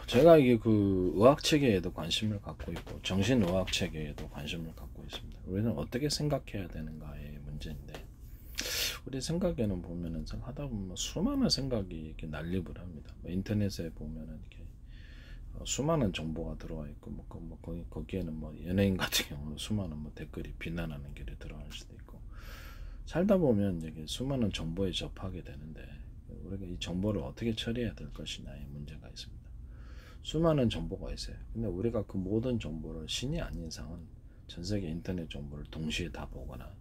제가 이게 그 의학 체계에도 관심을 갖고 있고 정신의학 체계에도 관심을 갖고 있습니다. 우리는 어떻게 생각해야 되는가의 문제인데, 우리 생각에는 보면은 하다 보면 수많은 생각이 이렇게 난립을 합니다. 뭐 인터넷에 보면은 이렇게 수많은 정보가 들어와 있고 거기에는 뭐 연예인 같은 경우는 수많은 뭐 댓글이 비난하는 글이 들어갈 수도 있고, 살다 보면 이게 수많은 정보에 접하게 되는데 우리가 이 정보를 어떻게 처리해야 될 것이냐의 문제가 있습니다. 수많은 정보가 있어요. 근데 우리가 그 모든 정보를 신이 아닌 이상은 전 세계 인터넷 정보를 동시에 다 보거나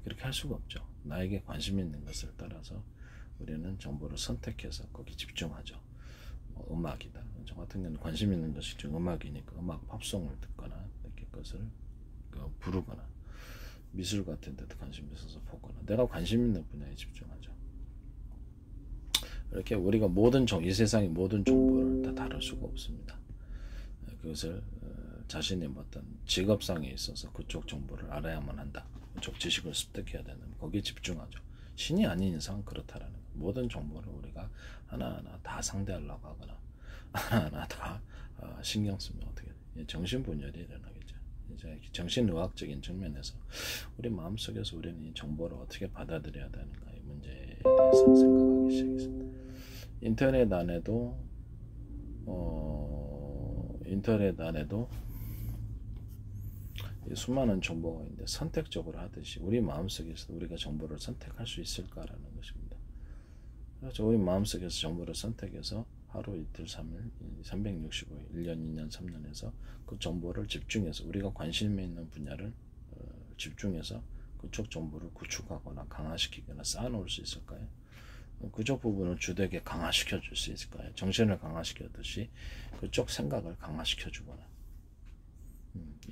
그렇게 할 수가 없죠. 나에게 관심 있는 것을 따라서 우리는 정보를 선택해서 거기 집중하죠. 음악이다. 저 같은 경우는 관심 있는 것이 좀 음악이니까 음악 팝송을 듣거나 이렇게 것을 부르거나, 미술 같은 데도 관심 있어서 보거나, 내가 관심 있는 분야에 집중하죠. 이렇게 우리가 이 세상의 모든 정보를 다 다룰 수가 없습니다. 그것을 자신의 어떤 직업상에 있어서 그쪽 정보를 알아야만 한다, 그쪽 지식을 습득해야 되는, 거기에 집중하죠. 신이 아닌 이상 그렇다라는 거. 모든 정보를 우리가 하나하나 다 상대하려고 하거나 하나하나 다 신경 쓰면 어떻게 돼? 정신분열이 일어나겠죠. 이제 정신의학적인 측면에서 우리 마음속에서 우리는 이 정보를 어떻게 받아들여야 되는가의 문제에 대해서 생각하기 시작했습니다. 인터넷 안에도 수많은 정보가 있는데 선택적으로 하듯이 우리 마음속에서 우리가 정보를 선택할 수 있을까라는 것입니다. 그래서 우리 마음속에서 정보를 선택해서 하루 이틀 3일 365일 1년 2년 3년에서 그 정보를 집중해서 우리가 관심이 있는 분야를 집중해서 그쪽 정보를 구축하거나 강화시키거나 쌓아놓을 수 있을까요? 그쪽 부분을 주되게 강화시켜 줄 수 있을까요? 정신을 강화시켰듯이 그쪽 생각을 강화시켜 주거나,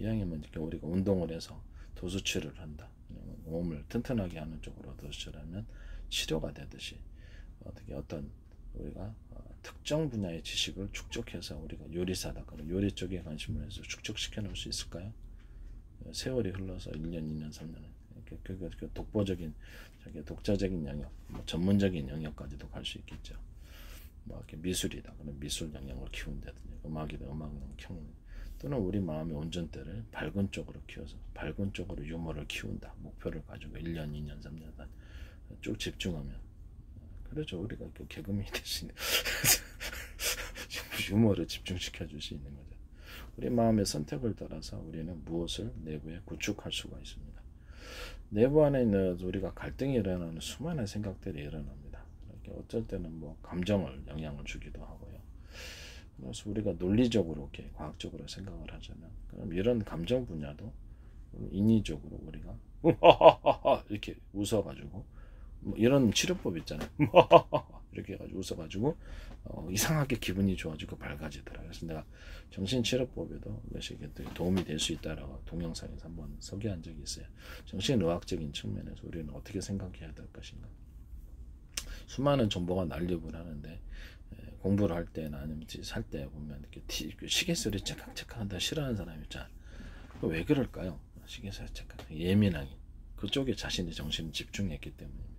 이왕이면 이렇게 우리가 운동을 해서 도수치를 한다, 몸을 튼튼하게 하는 쪽으로 도수치를 하면 치료가 되듯이 어떻게 어떤 우리가 특정 분야의 지식을 축적해서 우리가 요리사다 그러면 요리 쪽에 관심을 해서 축적시켜 놓을 수 있을까요? 세월이 흘러서 1년, 2년, 3년은 그 독보적인 독자적인 영역, 전문적인 영역까지도 갈 수 있겠죠. 뭐 이렇게 미술이다 그러면 미술 영역을 키운다든지, 음악이다 음악 영역을 키우는, 또는 우리 마음의 운전대를 밝은 쪽으로 키워서 밝은 쪽으로 유머를 키운다 목표를 가지고 1년, 2년, 3년 쭉 집중하면, 그렇죠. 우리가 그 개그맨이 될 수 있는 유머를 집중시켜 줄 수 있는 거죠. 우리 마음의 선택을 따라서 우리는 무엇을 내부에 구축할 수가 있습니다. 내부 안에 있는 우리가 갈등이 일어나는 수많은 생각들이 일어납니다. 이렇게 어쩔 때는 뭐 감정을 영향을 주기도 하고요. 그래서 우리가 논리적으로 이렇게 과학적으로 생각을 하자면, 그럼 이런 감정 분야도 인위적으로 우리가 이렇게 웃어가지고, 뭐 이런 치료법 있잖아요. 이렇게 해가지고 웃어가지고 이상하게 기분이 좋아지고 밝아지더라. 그래서 내가 정신치료법에도 이것이 도움이 될 수 있다라고 동영상에서 한번 소개한 적이 있어요. 정신의학적인 측면에서 우리는 어떻게 생각해야 될 것인가. 수많은 정보가 난립을 하는데 공부를 할 때나 아니면 살 때 보면 이렇게 시계 소리 째깍째깍 한다 싫어하는 사람이 있잖아. 왜 그럴까요? 시계 소리 째깍 예민하게 그쪽에 자신의 정신을 집중했기 때문입니다.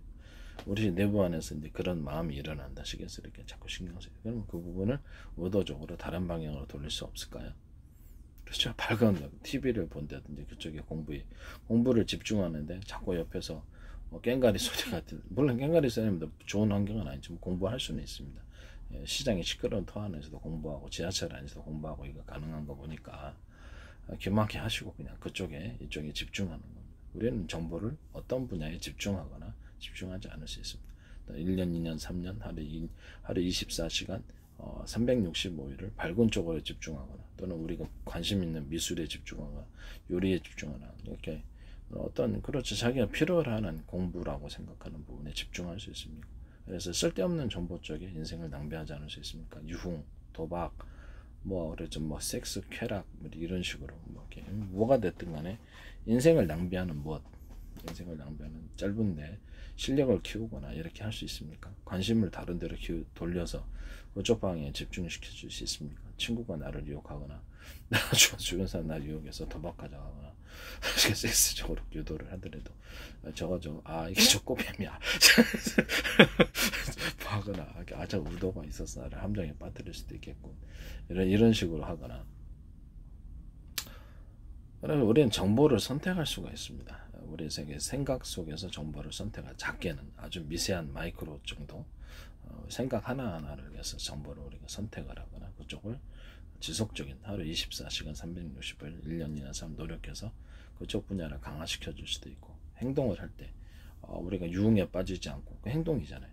우리 내부 안에서 이제 그런 마음이 일어난다. 시계 소리에 자꾸 신경 쓰여. 그러면 그 부분을 의도적으로 다른 방향으로 돌릴 수 없을까요? 그렇죠. 밝은 TV를 본다든지 그쪽에 공부를 집중하는데 자꾸 옆에서 꽹가리 소리 같은, 물론 꽹가리 소리는 좋은 환경은 아니지만 공부할 수는 있습니다. 시장의 시끄러운 터 안에서도 공부하고 지하철 안에서도 공부하고 이거 가능한 거 보니까 귀찮게 하시고 그냥 이쪽에 집중하는 겁니다. 우리는 정보를 어떤 분야에 집중하거나 집중하지 않을 수 있습니다. 1년, 2년, 3년, 하루 24시간 365일을 밝은 쪽으로 집중하거나, 또는 우리가 관심 있는 미술에 집중하거나 요리에 집중하거나, 이렇게 그렇죠. 자기가 필요로 하는 공부라고 생각하는 부분에 집중할 수 있습니다. 그래서 쓸데없는 정보 쪽에 인생을 낭비하지 않을 수 있습니까? 유흥, 도박, 섹스, 쾌락, 이런 식으로 뭐가 됐든 간에 인생을 낭비하는 짧은데 실력을 키우거나 이렇게 할 수 있습니까? 관심을 다른 데로 돌려서 그쪽 방향에 집중시켜 줄 수 있습니까? 친구가 나를 유혹하거나 내가 주변 사람 나를 유혹해서 도박하자 하거나 섹스적으로 유도를 하더라도 이게 저 꼬뱀이야 하거나 저 의도가 있어서 나를 함정에 빠뜨릴 수도 있겠고 이런 식으로 하거나. 그러면 우리는 정보를 선택할 수가 있습니다. 우리 생각 속에서 정보를 선택할, 작게는 아주 미세한 마이크로 정도 생각 하나하나를 위해서 정보를 우리가 선택을 하거나 그쪽을 지속적인 하루 24시간 360일 1년이나 3 노력해서 그쪽 분야를 강화시켜 줄 수도 있고, 행동을 할 때 우리가 유흥에 빠지지 않고 그 행동이잖아요.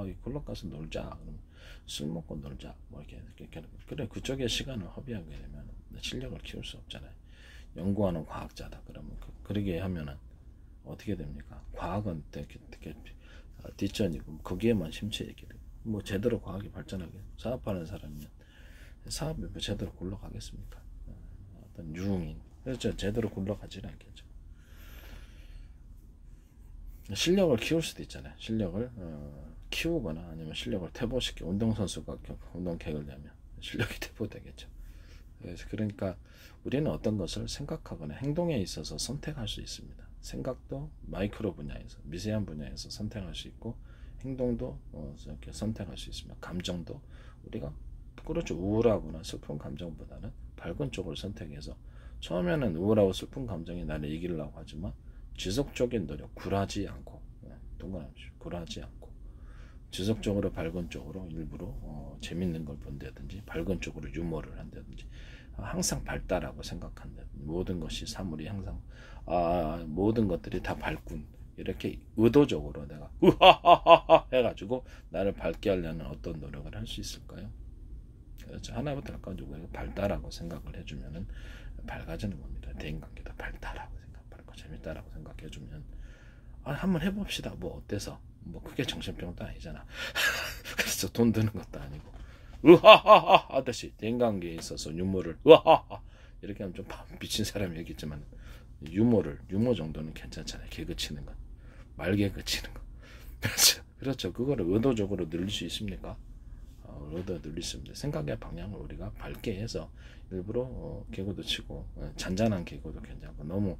이 클럽 가서 놀자, 그럼 술 먹고 놀자, 뭐 이렇게 그래 그쪽에 시간을 허비하게 되면 실력을 키울 수 없잖아요. 연구하는 과학자다 그러면 그러게 하면은 어떻게 됩니까? 과학은 되게 뒷전이고 거기에만 심취했게 돼요. 뭐 제대로 과학이 발전하게 사업하는 사람이면 사업이 뭐 제대로 굴러가겠습니까? 어떤 유흥인 그래서 제대로 굴러가지는 않겠죠. 실력을 키울 수도 있잖아요. 실력을 키우거나 아니면 실력을 퇴보시켜, 운동선수가 운동객을 내면 실력이 퇴보되겠죠. 그러니까 우리는 어떤 것을 생각하거나 행동에 있어서 선택할 수 있습니다. 생각도 마이크로 분야에서, 미세한 분야에서 선택할 수 있고, 행동도 이렇게 선택할 수 있습니다. 감정도 우리가 그렇죠. 우울하거나 슬픈 감정보다는 밝은 쪽을 선택해서, 처음에는 우울하고 슬픈 감정이 나를 이기려고 하지만 지속적인 노력, 굴하지 않고, 굴하지 않고 지속적으로 밝은 쪽으로 일부러 재밌는 걸 본다든지 밝은 쪽으로 유머를 한다든지 항상 밝다라고 생각한다. 모든 것이 사물이 항상 모든 것들이 다 밝군, 이렇게 의도적으로 내가 으하하하하 해가지고 나를 밝게 하려는 어떤 노력을 할 수 있을까요? 그렇죠. 하나부터 할까지 밝다라고 생각을 해주면은 밝아지는 겁니다. 대인관계도 밝다라고 밝고 재밌다라고 생각해주면 한번 해봅시다. 뭐 어때서? 뭐 그게 정신병도 아니잖아. 그래서 돈 드는 것도 아니고 으하하하 하듯이 대인관계에 있어서 유머를 으하하하 이렇게 하면 좀 미친 사람이 얘기했지만 유머 정도는 괜찮잖아요. 개그 치는 건, 말개그 치는 거. 그렇죠. 그거를 의도적으로 늘릴 수 있습니까? 의도 늘릴 수 있습니다. 생각의 방향을 우리가 밝게 해서 일부러 개그도 치고 잔잔한 개그도 괜찮고, 너무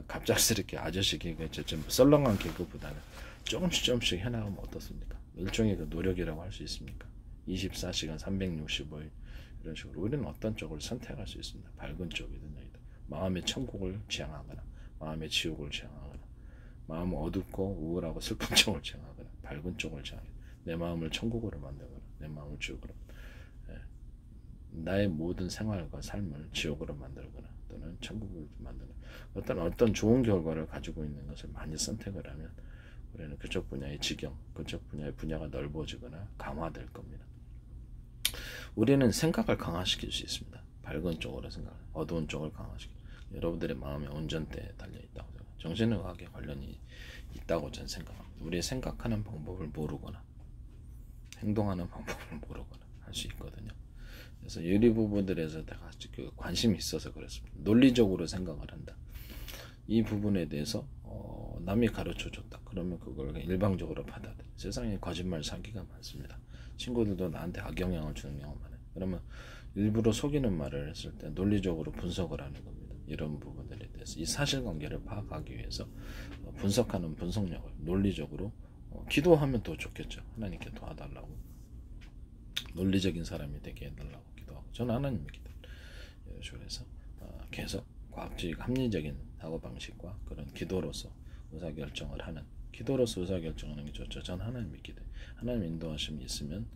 갑작스럽게 아저씨 개그 좀 썰렁한 개그보다는 조금씩 해나가면 어떻습니까? 일종의 그 노력이라고 할 수 있습니까? 24시간 365일 이런 식으로 우리는 어떤 쪽을 선택할 수 있습니다. 밝은 쪽이든 마음의 천국을 지향하거나 마음의 지옥을 지향하거나 마음은 어둡고 우울하고 슬픈 쪽을 지향하거나 밝은 쪽을 지향하거나 내 마음을 천국으로 만들거나 내 마음을 지옥으로, 나의 모든 생활과 삶을 지옥으로 만들거나 또는 천국으로 만드는 어떤 좋은 결과를 가지고 있는 것을 많이 선택을 하면 우리는 그쪽 분야의 지경, 그쪽 분야의 분야가 넓어지거나 강화될 겁니다. 우리는 생각을 강화시킬 수 있습니다. 밝은 쪽으로 생각, 어두운 쪽을 강화시키고, 여러분들의 마음의 운전대에 달려있다고 생각합니다. 정신의학에 관련이 있다고 저는 생각합니다. 우리의 생각하는 방법을 모르거나 행동하는 방법을 모르거나 할 수 있거든요. 그래서 이 부분들에서 내가 관심이 있어서 그렇습니다. 논리적으로 생각을 한다. 이 부분에 대해서 남이 가르쳐줬다. 그러면 그걸 일방적으로 받아들여. 세상에 거짓말 사기가 많습니다. 친구들도 나한테 악영향을 주는 경우가 많아요. 그러면 일부러 속이는 말을 했을 때 논리적으로 분석을 하는 겁니다. 이런 부분들에 대해서 이 사실관계를 파악하기 위해서 분석하는 분석력을 논리적으로 기도하면 더 좋겠죠. 하나님께 도와달라고, 논리적인 사람이 되게 해달라고 기도하고, 저는 하나님 믿기도. 그래서 계속 과학적 합리적인 사고방식과 그런 기도로서 의사결정을 하는, 기도로서 의사결정하는 게 좋죠. 저는 하나님 믿기도. 하나님 인도하심이 있으면,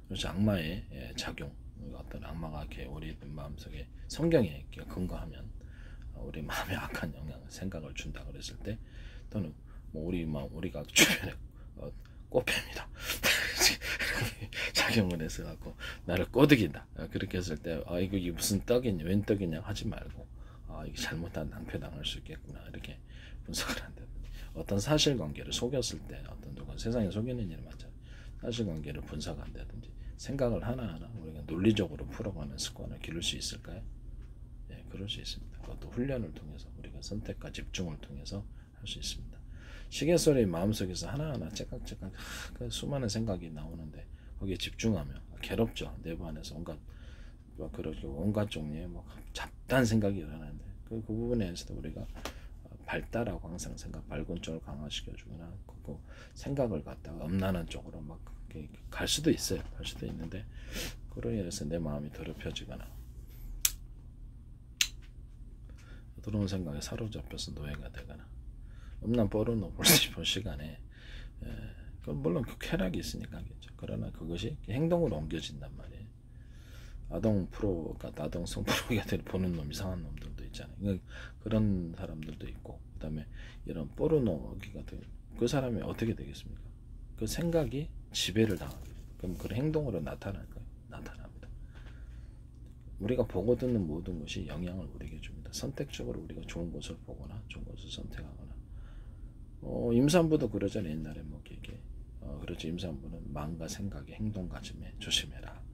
그렇죠. 악마의 작용, 어떤 악마가 이렇게 우리 마음속에 성경에 근거하면 우리 마음에 악한 영향, 생각을 준다 그랬을 때, 또는 뭐 우리가 주변에 꽃뱀이다 작용을 해서 갖고 나를 꼬드긴다, 그렇게 했을 때 이게 무슨 떡이냐, 웬 떡이냐 하지 말고 이게 잘못한 낭패당할 수 있겠구나, 이렇게 분석을 한다든지, 어떤 사실관계를 속였을 때, 어떤 누가 세상에 속이는 일이 많잖아요. 사실관계를 분석한다든지 생각을 하나하나 우리가 논리적으로 풀어가는 습관을 기를 수 있을까요? 네, 그럴 수 있습니다. 그것도 훈련을 통해서, 우리가 선택과 집중을 통해서 할 수 있습니다. 시계 소리 마음속에서 하나하나 째깍째깍 그 수많은 생각이 나오는데 거기에 집중하면 괴롭죠. 내부 안에서 온갖 뭐 그렇게 온갖 종류의 뭐 잡다한 생각이 일어나는데 그 부분에서도 우리가 밝다라고 항상 생각, 밝은 쪽을 강화시켜주거나 그 생각을 갖다가 음란한 쪽으로 막 갈 수도 있어요. 갈 수도 있는데 그로 인해서 내 마음이 더럽혀지거나 들어온 생각에 사로잡혀서 노예가 되거나 음란 포르노 볼 시간에 물론 그 쾌락이 있으니까 하겠죠. 그러나 그것이 행동으로 옮겨진단 말이에요. 아동 프로가 아동 성프로가 보는 놈 이상한 놈들도 있잖아요. 그런 사람들도 있고 그다음에 이런 포르노 같은 그 사람이 어떻게 되겠습니까? 그 생각이 지배를 당하게 그럼 그 행동으로 나타날 거예요. 나타납니다. 우리가 보고 듣는 모든 것이 영향을 우리에게 줍니다. 선택적으로 우리가 좋은 것을 보거나 좋은 것을 선택하거나 임산부도 그러잖아요. 옛날에 뭐 이렇게 그렇죠. 임산부는 마음과 생각의 행동가짐에 조심해라.